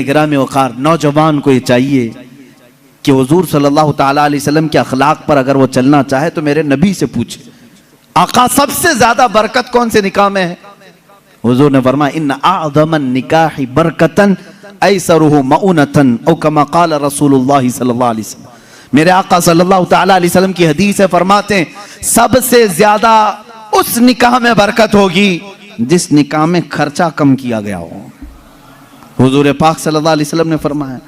गिराम वक़ार, नौजवान को ये चाहिए कि हुजूर सल्लल्लाहु ताला अलैहि वसल्लम के अखलाक पर अगर वो चलना चाहे तो मेरे नबी से पूछे, आका सबसे ज्यादा बरकत कौन से निकाह में है? हुजूर ने फरमाया, इन्ना अअज़मन निकाहि बरकतन ऐसरुहु मऊनतन औ कमा क़ाल रसूलुल्लाह सल्लल्लाहु अलैहि वसल्लम। मेरे आका सल्लल्लाहु ताला अलैहि वसल्लम की हदीस है, फरमाते हैं सबसे ज्यादा उस निकाह में बरकत होगी जिस निकाह में खर्चा कम किया गया हो। हुजूर पाक सल्लल्लाहु अलैहि वसल्लम ने फरमाया।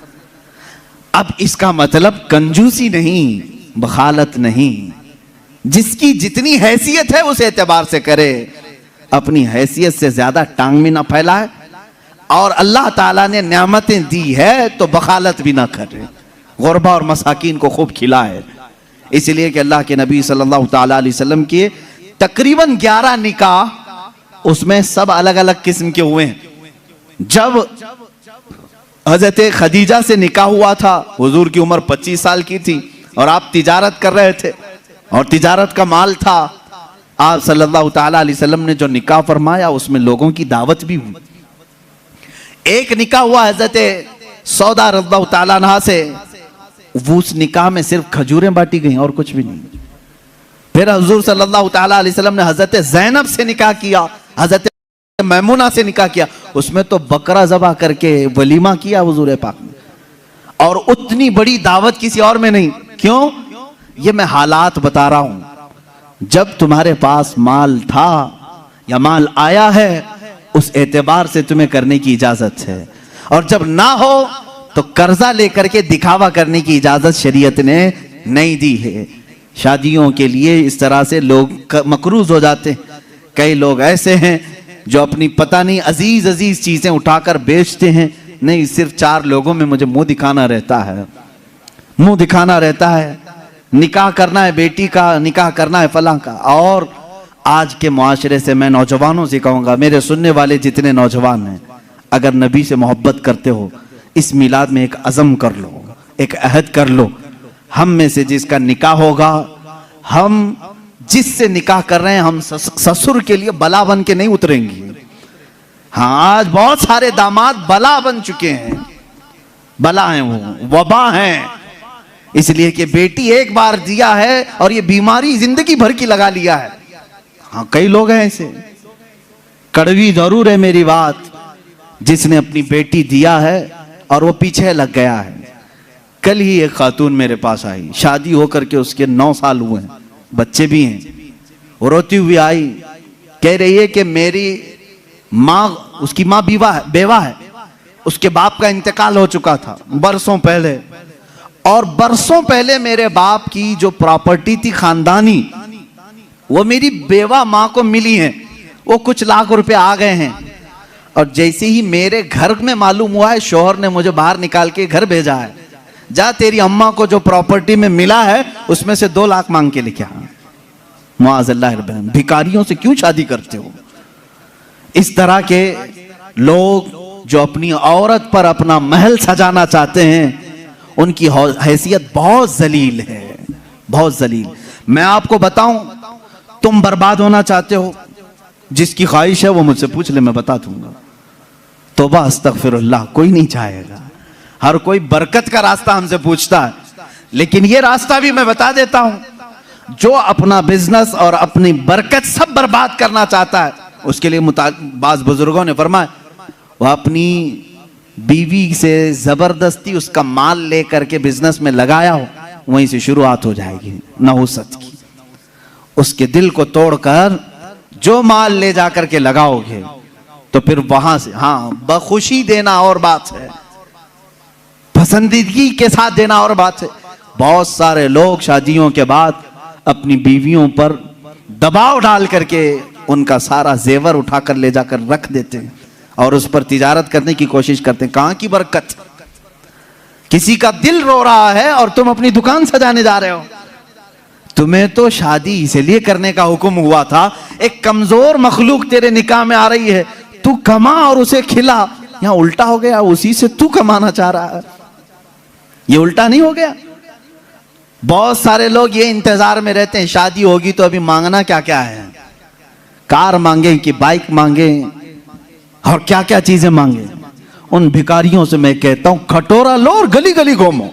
अब इसका मतलब कंजूसी नहीं, बखालत नहीं, जिसकी जितनी हैसियत है उस एतबार से करे, अपनी हैसियत से ज्यादा टांग भी ना फैलाए, और अल्लाह ताला ने नेमतें दी है तो बखालत भी ना करे, गुरबा और मसाकीन को खूब खिलाए। इसलिए कि अल्लाह के नबी सल्लल्लाहु ताला अलैहि वसल्लम के तकरीबन 11 निकाह, उसमें सब अलग अलग किस्म के हुए हैं। जब हजरत खदीजा से निकाह हुआ था, हुजूर की उम्र 25 साल की थी और आप तिजारत कर रहे थे और तिजारत का माल था। आप सल्लल्लाहु ताला अलैहि वसल्लम ने जो निकाह फरमाया उसमें लोगों की दावत भी हुई। एक निकाह हुआ हजरत सौदा रज़ियल्लाहु ताला अन्हा से, वो उस निकाह में सिर्फ खजूरें बांटी गई और कुछ भी नहीं। फिर हुजूर सल्लल्लाहु ताला अलैहि वसल्लम ने हजरत ज़ैनब से निकाह किया, हजरत मैमुना से निकाह किया, उसमें तो बकरा ज़बह करके वलीमा किया हुजूर पाक ने, और उतनी बड़ी दावत किसी और में नहीं। क्यों? ये मैं हालात बता रहा हूं। जब तुम्हारे पास माल था या माल आया है उस एतबार से तुम्हें करने की इजाजत है, और जब ना हो तो कर्जा लेकर के दिखावा करने की इजाजत शरीयत ने नहीं दी है। शादियों के लिए इस तरह से लोग मकरूज हो जाते हैं। कई लोग ऐसे हैं जो अपनी पता नहीं अजीज अजीज चीजें उठाकर बेचते हैं, नहीं सिर्फ 4 लोगों में मुझे मुंह दिखाना रहता है, मुंह दिखाना रहता है, निकाह करना है बेटी का, निकाह करना है फलां का। और आज के मुआशरे से मैं नौजवानों से कहूंगा, मेरे सुनने वाले जितने नौजवान हैं, अगर नबी से मोहब्बत करते हो इस मिलाद में एक अज़म कर लो, एक अहद कर लो, हम में से जिसका निकाह होगा, हम जिससे निकाह कर रहे हैं, हम ससुर के लिए बला बन के नहीं उतरेंगे। हाँ, आज बहुत सारे दामाद बला बन चुके हैं, बला हैं, वो वबा हैं, इसलिए कि बेटी एक बार दिया है और ये बीमारी जिंदगी भर की लगा लिया है। हाँ, कई लोग हैं ऐसे, कड़वी जरूर है मेरी बात, जिसने अपनी बेटी दिया है और वो पीछे लग गया है। कल ही एक खातून मेरे पास आई, शादी होकर के उसके 9 साल हुए हैं, बच्चे भी हैं। वो रोती हुई आई, कह रही है कि मेरी माँ, उसकी माँ बेवा है, उसके बाप का इंतकाल हो चुका था बरसों पहले, और बरसों पहले मेरे बाप की जो प्रॉपर्टी थी खानदानी, वो मेरी बेवा माँ को मिली है, वो कुछ लाख रुपए आ गए हैं। और जैसे ही मेरे घर में मालूम हुआ है, शोहर ने मुझे बाहर निकाल के घर भेजा है, जा तेरी अम्मा को जो प्रॉपर्टी में मिला है उसमें से 2 लाख मांग के लेके आ। मुआज़ल्लाह, भिखारियों से क्यों शादी करते हो? इस तरह के लोग जो अपनी औरत पर अपना महल सजाना चाहते हैं, उनकी हैसियत बहुत जलील है, बहुत जलील। मैं आपको बताऊं, तुम बर्बाद होना चाहते हो, जिसकी ख्वाहिश है वो मुझसे पूछ ले, मैं बता दूंगा। तौबा अस्तगफिरुल्लाह, कोई नहीं चाहेगा, हर कोई बरकत का रास्ता हमसे पूछता है, लेकिन ये रास्ता भी मैं बता देता हूं, जो अपना बिजनेस और अपनी बरकत सब बर्बाद करना चाहता है, उसके लिए बाज़ बुजुर्गों ने फरमाया, वह अपनी बीवी से जबरदस्ती उसका माल लेकर के बिजनेस में लगाया हो, वहीं से शुरुआत हो जाएगी नहुसत की। उसके दिल को तोड़कर जो माल ले जाकर के लगाओगे तो फिर वहां से, हाँ, बखुशी देना और बात है, पसंदीदगी के साथ देना और बात है। बहुत सारे लोग शादियों के बाद अपनी बीवियों पर दबाव डाल करके उनका सारा जेवर उठाकर ले जाकर रख देते हैं और उस पर तिजारत करने की कोशिश करते हैं। कहां की बरकत? किसी का दिल रो रहा है और तुम अपनी दुकान सजाने जा रहे हो। तुम्हें तो शादी इसलिए करने का हुक्म हुआ था, एक कमजोर मखलूक तेरे निकाह में आ रही है, तू कमा और उसे खिला। यहां उल्टा हो गया, उसी से तू कमाना चाह रहा है, ये उल्टा नहीं हो गया? बहुत सारे लोग ये इंतजार में रहते हैं शादी होगी तो अभी मांगना क्या क्या है, कार मांगे कि बाइक मांगे और क्या क्या चीजें मांगे। उन भिखारियों से मैं कहता हूं कटोरा लो और गली गली घूमो,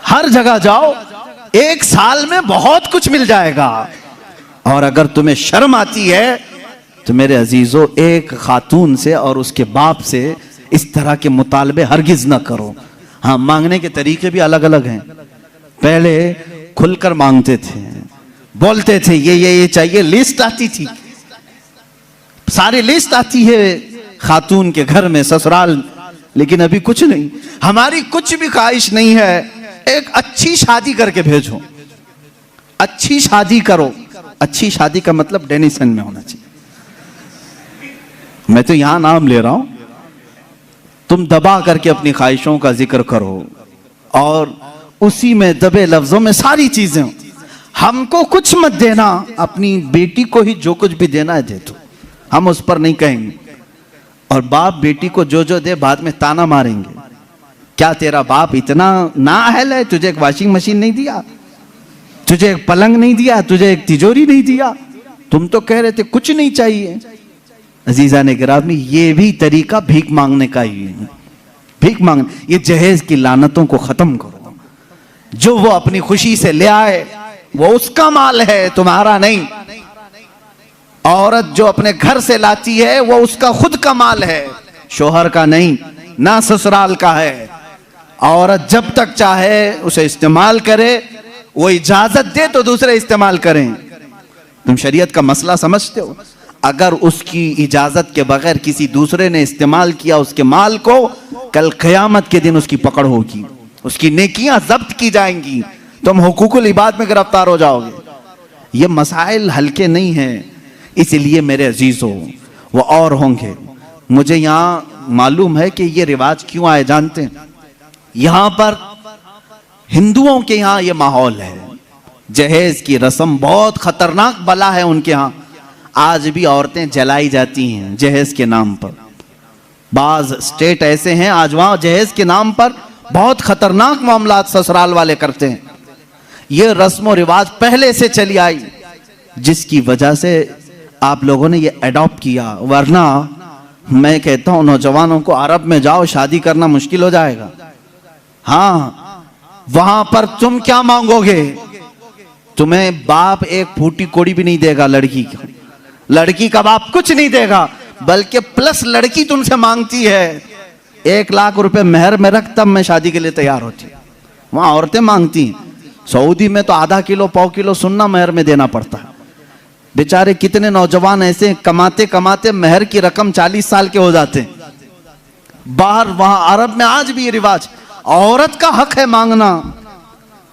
हर जगह जाओ, 1 साल में बहुत कुछ मिल जाएगा। और अगर तुम्हें शर्म आती है तो मेरे अजीजों, एक खातून से और उसके बाप से इस तरह के मुतालबे हरगिज ना करो। हाँ, मांगने के तरीके भी अलग अलग हैं। पहले खुलकर मांगते थे, बोलते थे ये चाहिए, लिस्ट आती थी, सारी लिस्ट आती है खातून के घर में, ससुराल। लेकिन अभी कुछ नहीं, हमारी कुछ भी ख्वाहिश नहीं है, एक अच्छी शादी करके भेजो, अच्छी शादी करो। अच्छी शादी का मतलब डेनिसन में होना चाहिए। मैं तो यहां नाम ले रहा हूं, तुम दबा करके अपनी ख्वाहिशों का जिक्र करो और उसी में दबे लफ्जों में सारी चीजें। हमको कुछ मत देना, अपनी बेटी को ही जो कुछ भी देना है दे दो, हम उस पर नहीं कहेंगे। और बाप बेटी को जो जो दे बाद में ताना मारेंगे, क्या तेरा बाप इतना नाअहल है, तुझे एक वॉशिंग मशीन नहीं दिया, तुझे एक पलंग नहीं दिया, तुझे एक तिजोरी नहीं दिया, तुम तो कह रहे थे कुछ नहीं चाहिए। अजीजा ने गिरामी, ये भी तरीका भीख मांगने का ही है। भीख मांगने, ये जहेज की लानतों को खत्म करो। जो वो अपनी खुशी से ले आए वो उसका माल है, तुम्हारा नहीं। औरत जो अपने घर से लाती है वो उसका खुद का माल है, शोहर का नहीं, ना ससुराल का है। औरत जब तक चाहे उसे इस्तेमाल करे, वो इजाजत दे तो दूसरे इस्तेमाल करें। तुम शरीयत का मसला समझते हो? अगर उसकी इजाजत के बगैर किसी दूसरे ने इस्तेमाल किया उसके माल को, कल क़यामत के दिन उसकी पकड़ होगी, उसकी नेकियां जब्त की जाएंगी, तुम हुकूकुल इबाद में गिरफ्तार हो जाओगे। ये मसाइल हल्के नहीं हैं। इसलिए मेरे अजीजों, वो और होंगे। मुझे यहाँ मालूम है कि ये रिवाज क्यों आए जानते हैं? यहाँ पर हिंदुओं के यहाँ ये माहौल है, जहेज की रस्म बहुत खतरनाक बला है उनके यहाँ। आज भी औरतें जलाई जाती हैं जहेज के नाम पर। बाज स्टेट ऐसे हैं आज वहां जहेज के नाम पर बहुत खतरनाक मामलात ससुराल वाले करते हैं। ये रस्म और रिवाज पहले से चली आई, जिसकी वजह से आप लोगों ने ये अडॉप्ट किया। वरना मैं कहता हूं नौजवानों को, अरब में जाओ, शादी करना मुश्किल हो जाएगा। हाँ, वहां पर तुम क्या मांगोगे? तुम्हें बाप एक फूटी कोड़ी भी नहीं देगा लड़की की, लड़की का बाप कुछ नहीं देगा, बल्कि प्लस लड़की तुमसे मांगती है 1 लाख रुपए मेहर में रख, तब मैं शादी के लिए तैयार होती। वहां औरतें मांगती हैं। सऊदी में तो आधा किलो पाव किलो सुन्ना मेहर में देना पड़ता है। बेचारे कितने नौजवान ऐसे कमाते कमाते मेहर की रकम 40 साल के हो जाते हैं। बाहर वहां अरब में आज भी ये रिवाज, औरत का हक है मांगना,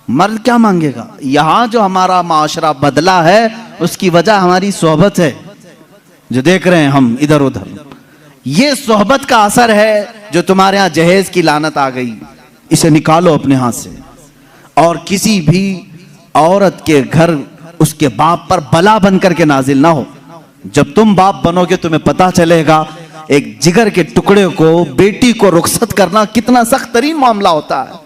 मर्द क्या मांगेगा? यहां जो हमारा माशरा बदला है उसकी वजह हमारी सोहबत है, जो देख रहे हैं हम इधर उधर। ये सोहबत का असर है जो तुम्हारे यहां जहेज की लानत आ गई। इसे निकालो अपने हाथ से। और किसी भी औरत के घर उसके बाप पर बला बनकर के नाजिल ना हो। जब तुम बाप बनोगे तुम्हें पता चलेगा एक जिगर के टुकड़े को, बेटी को रुखसत करना कितना सख्त तरीन मामला होता है।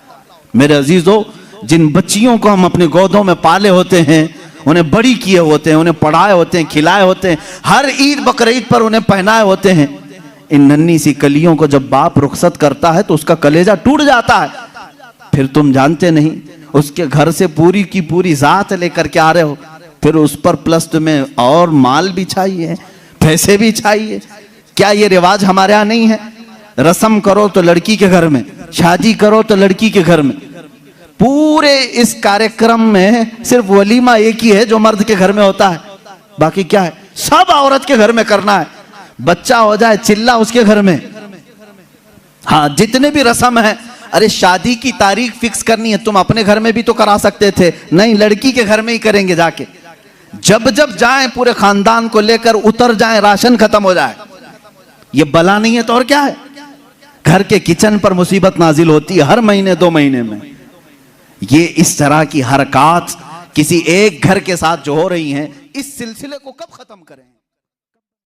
मेरे अजीजों, जिन बच्चियों को हम अपने गोदों में पाले होते हैं, उन्हें बड़ी किए होते हैं, उन्हें पढ़ाए होते हैं, खिलाए होते हैं, हर ईद बकरीद पर उन्हें पहनाए होते हैं, इन नन्ही सी कलियों को जब बाप रुखसत करता है तो उसका कलेजा टूट जाता है। फिर तुम जानते नहीं, उसके घर से पूरी की पूरी जात लेकर के आ रहे हो, फिर उस पर प्लस तुम्हें और माल भी चाहिए, पैसे भी चाहिए। क्या ये रिवाज हमारे यहाँ नहीं है? रस्म करो तो लड़की के घर में, शादी करो तो लड़की के घर में। पूरे इस कार्यक्रम में सिर्फ वलीमा एक ही है जो मर्द के घर में होता है, बाकी क्या है? सब औरत के घर में करना है। बच्चा हो जाए चिल्ला उसके घर में। हाँ, जितने भी रस्म है, अरे शादी की तारीख फिक्स करनी है, तुम अपने घर में भी तो करा सकते थे, नहीं लड़की के घर में ही करेंगे जाके। जब जब जाएं पूरे खानदान को लेकर उतर जाएं, राशन खत्म हो जाए। ये बला नहीं है तो और क्या है? घर के किचन पर मुसीबत नाजिल होती है हर महीने 2 महीने में। ये इस तरह की हरकत किसी एक घर के साथ जो हो रही हैं, इस सिलसिले को कब खत्म करें?